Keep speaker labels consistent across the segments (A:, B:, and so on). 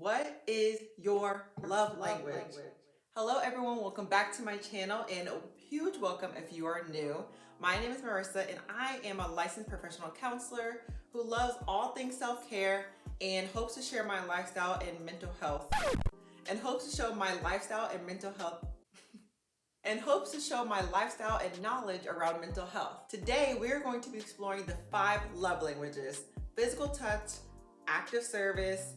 A: What is your love language? Hello everyone, welcome back to my channel and a huge welcome if you are new. My name is Marissa and I am a licensed professional counselor who loves all things self-care and hopes to share my lifestyle and mental health and hopes to show my lifestyle and mental health and hopes to show my lifestyle and knowledge around mental health. Today, we're going to be exploring the 5 love languages: physical touch, active service,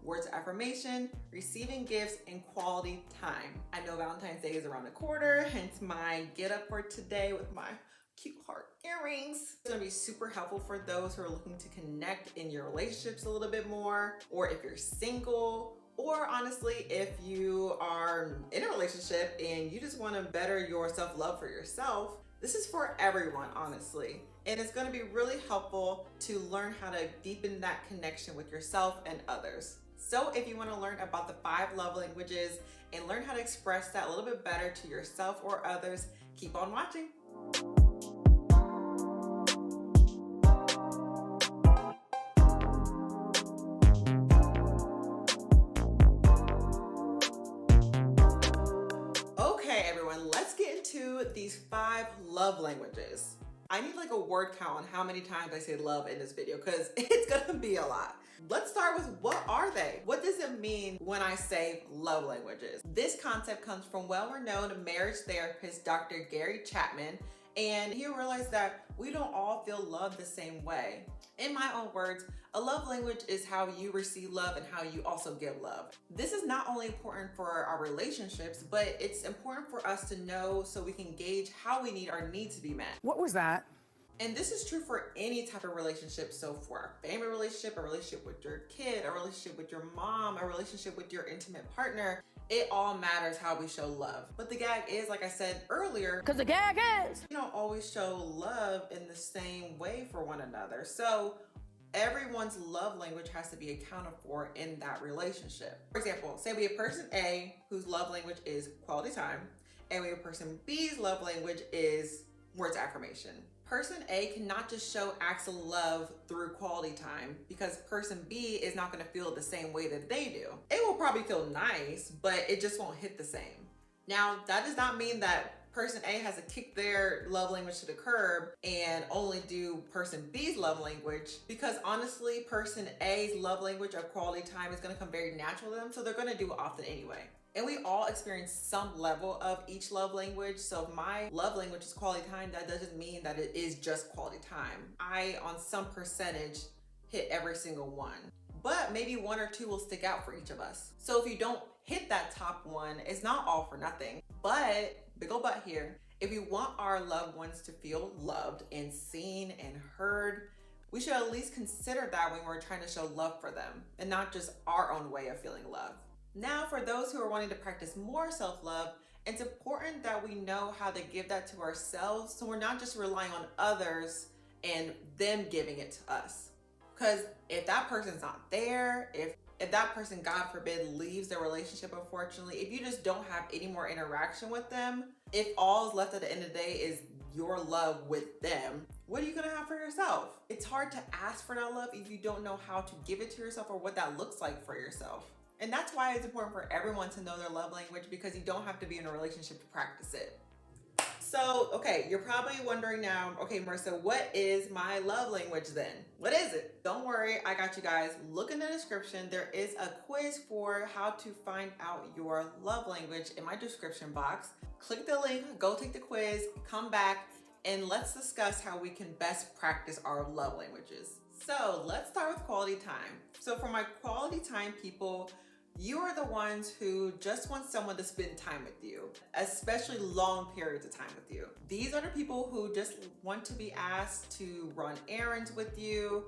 A: words of affirmation, receiving gifts, and quality time. I know Valentine's Day is around the corner, hence my get up for today with my cute heart earrings. It's gonna be super helpful for those who are looking to connect in your relationships a little bit more, or if you're single, or honestly, if you are in a relationship and you just wanna better your self-love for yourself. This is for everyone, honestly. And it's gonna be really helpful to learn how to deepen that connection with yourself and others. So if you wanna learn about the 5 love languages and learn how to express that a little bit better to yourself or others, keep on watching. Okay, everyone, let's get into these 5 love languages. I need like a word count on how many times I say love in this video because it's gonna be a lot. Let's start with, what are they? What does it mean when I say love languages? This concept comes from well-renowned marriage therapist Dr. Gary Chapman, and he realized that we don't all feel love the same way. In my own words, a love language is how you receive love and how you also give love. This is not only important for our relationships, but it's important for us to know so we can gauge how we need our needs to be met.
B: What was that?
A: And this is true for any type of relationship. So for a family relationship, a relationship with your kid, a relationship with your mom, a relationship with your intimate partner, it all matters how we show love. But the gag is, like I said earlier,
B: Because the gag is,
A: we don't always show love in the same way for one another. So everyone's love language has to be accounted for in that relationship. For example, say we have person A whose love language is quality time, and we have person B's love language is words of affirmation. Person A cannot just show acts of love through quality time because person B is not going to feel the same way that they do. It will probably feel nice, but it just won't hit the same. Now, that does not mean that person A has to kick their love language to the curb and only do person B's love language, because honestly, person A's love language of quality time is going to come very natural to them, so they're going to do it often anyway. And we all experience some level of each love language. So if my love language is quality time, that doesn't mean that it is just quality time. I, on some percentage, hit every single one. But maybe 1 or 2 will stick out for each of us. So if you don't hit that top one, it's not all for nothing. But, big ol' but here, if we want our loved ones to feel loved and seen and heard, we should at least consider that when we're trying to show love for them and not just our own way of feeling love. Now, for those who are wanting to practice more self-love, it's important that we know how to give that to ourselves so we're not just relying on others and them giving it to us. Because if that person's not there, if that person, God forbid, leaves their relationship, unfortunately, if you just don't have any more interaction with them, if all is left at the end of the day is your love with them, what are you gonna have for yourself? It's hard to ask for that love if you don't know how to give it to yourself or what that looks like for yourself. And that's why it's important for everyone to know their love language, because you don't have to be in a relationship to practice it. So, okay, you're probably wondering now, okay, Marissa, what is my love language then? What is it? Don't worry, I got you guys. Look in the description. There is a quiz for how to find out your love language in my description box. Click the link, go take the quiz, come back, and let's discuss how we can best practice our love languages. So let's start with quality time. So for my quality time people, you are the ones who just want someone to spend time with you, especially long periods of time with you. These are the people who just want to be asked to run errands with you.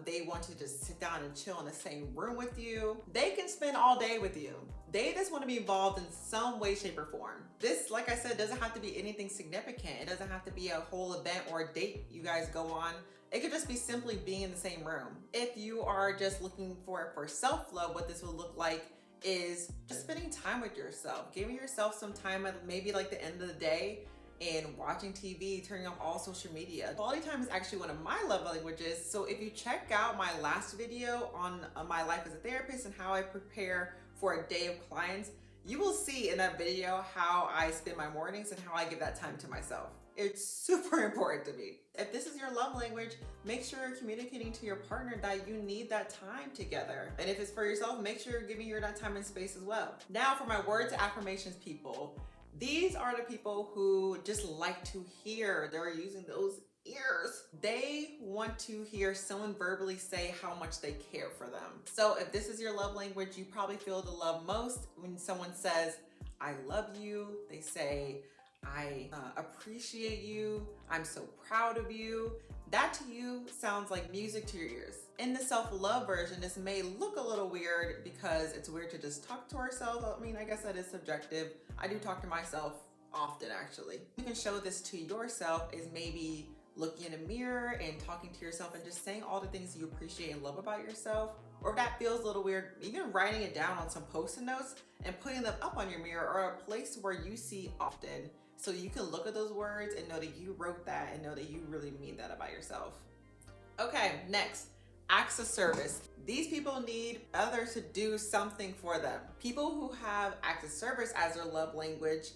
A: They want to just sit down and chill in the same room with you. They can spend all day with you. They just want to be involved in some way, shape, or form. This, like I said, doesn't have to be anything significant. It doesn't have to be a whole event or a date you guys go on. It could just be simply being in the same room. If you are just looking for self-love, what this will look like is just spending time with yourself, giving yourself some time at maybe like the end of the day and watching TV, turning off all social media. Quality time is actually one of my love languages. So if you check out my last video on my life as a therapist and how I prepare for a day of clients, you will see in that video how I spend my mornings and how I give that time to myself. It's super important to me. If this is your love language, make sure you're communicating to your partner that you need that time together. And if it's for yourself, make sure you're giving your that time and space as well. Now for my words of affirmations people, these are the people who just like to hear. They're using those ears. They want to hear someone verbally say how much they care for them. So if this is your love language, you probably feel the love most when someone says, I love you. They say, I appreciate you. I'm so proud of you. That to you sounds like music to your ears. In the self-love version, this may look a little weird because it's weird to just talk to ourselves. I mean, I guess that is subjective. I do talk to myself often, actually. You can show this to yourself is maybe looking in a mirror and talking to yourself and just saying all the things you appreciate and love about yourself. Or if that feels a little weird, even writing it down on some post-it notes and putting them up on your mirror or a place where you see often, so you can look at those words and know that you wrote that and know that you really mean that about yourself. Okay, next, acts of service. These people need others to do something for them. People who have acts of service as their love language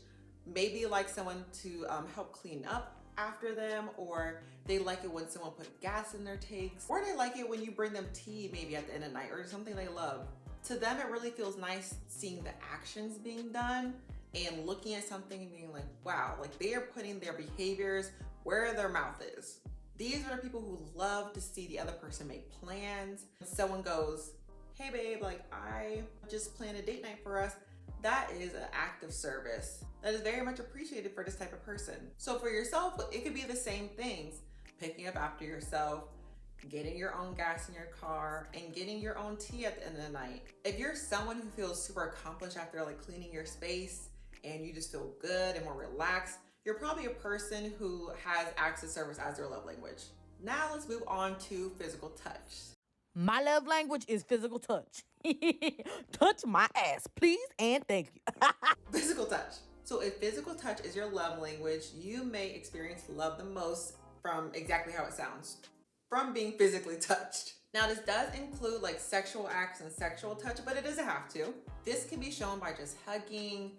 A: maybe like someone to help clean up after them, or they like it when someone put gas in their tanks, or they like it when you bring them tea maybe at the end of the night or something they love. To them, it really feels nice seeing the actions being done and looking at something and being like, wow, like they are putting their behaviors where their mouth is. These are the people who love to see the other person make plans. When someone goes, hey babe, like I just planned a date night for us. That is an act of service that is very much appreciated for this type of person. So for yourself, it could be the same things. Picking up after yourself, getting your own gas in your car, and getting your own tea at the end of the night. If you're someone who feels super accomplished after like cleaning your space and you just feel good and more relaxed, you're probably a person who has acts of service as their love language. Now let's move on to physical touch.
B: My love language is physical touch. Touch my ass, please and thank you.
A: Physical touch. So if physical touch is your love language, you may experience love the most from exactly how it sounds, from being physically touched. Now this does include like sexual acts and sexual touch, but it doesn't have to. This can be shown by just hugging,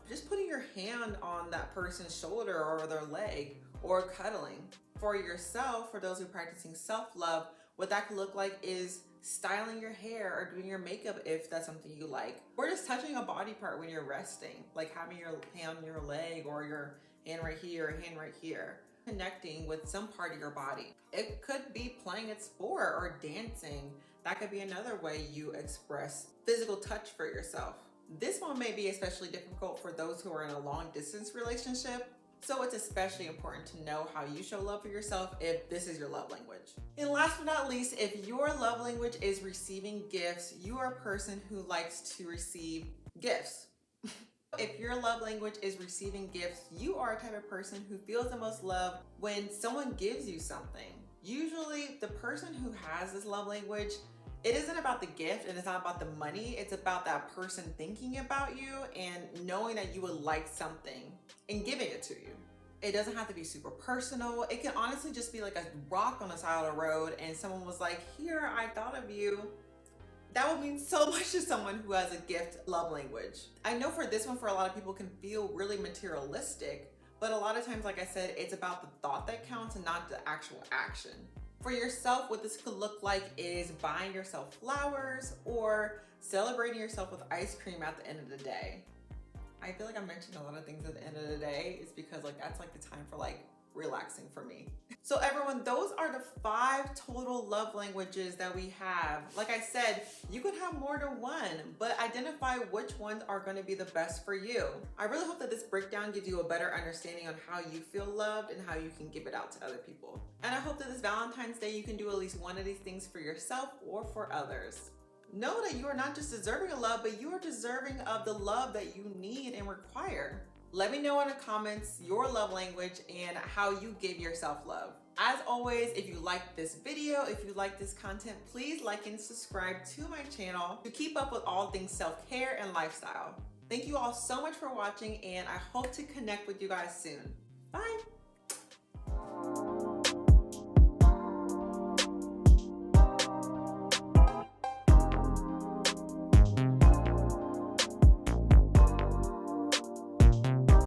A: just putting your hand on that person's shoulder or their leg, or cuddling. For yourself, for those who are practicing self-love, what that could look like is styling your hair or doing your makeup if that's something you like, or just touching a body part when you're resting, like having your hand on your leg or your hand right here or hand right here. Connecting with some part of your body. It could be playing a sport or dancing. That could be another way you express physical touch for yourself. This one may be especially difficult for those who are in a long distance relationship. So it's especially important to know how you show love for yourself if this is your love language. And last but not least, if your love language is receiving gifts, you are a person who likes to receive gifts. If your love language is receiving gifts, you are a type of person who feels the most love when someone gives you something. Usually the person who has this love language, it isn't about the gift and it's not about the money. It's about that person thinking about you and knowing that you would like something and giving it to you. It doesn't have to be super personal. It can honestly just be like a rock on the side of the road and someone was like, here, I thought of you. That would mean so much to someone who has a gift love language. I know for this one, for a lot of people can feel really materialistic, but a lot of times, like I said, it's about the thought that counts and not the actual action. For yourself, what this could look like is buying yourself flowers or celebrating yourself with ice cream at the end of the day. I feel like I mentioned a lot of things at the end of the day. It's because like that's like the time for like relaxing for me. So everyone, those are the 5 total love languages that we have. Like I said, you could have more than one, but identify which ones are going to be the best for you. I really hope that this breakdown gives you a better understanding on how you feel loved and how you can give it out to other people. And I hope that this Valentine's Day, you can do at least one of these things for yourself or for others. Know that you are not just deserving of love, but you are deserving of the love that you need and require. Let me know in the comments your love language and how you give yourself love. As always, if you like this video, if you like this content, please like and subscribe to my channel to keep up with all things self-care and lifestyle. Thank you all so much for watching, and I hope to connect with you guys soon. Bye.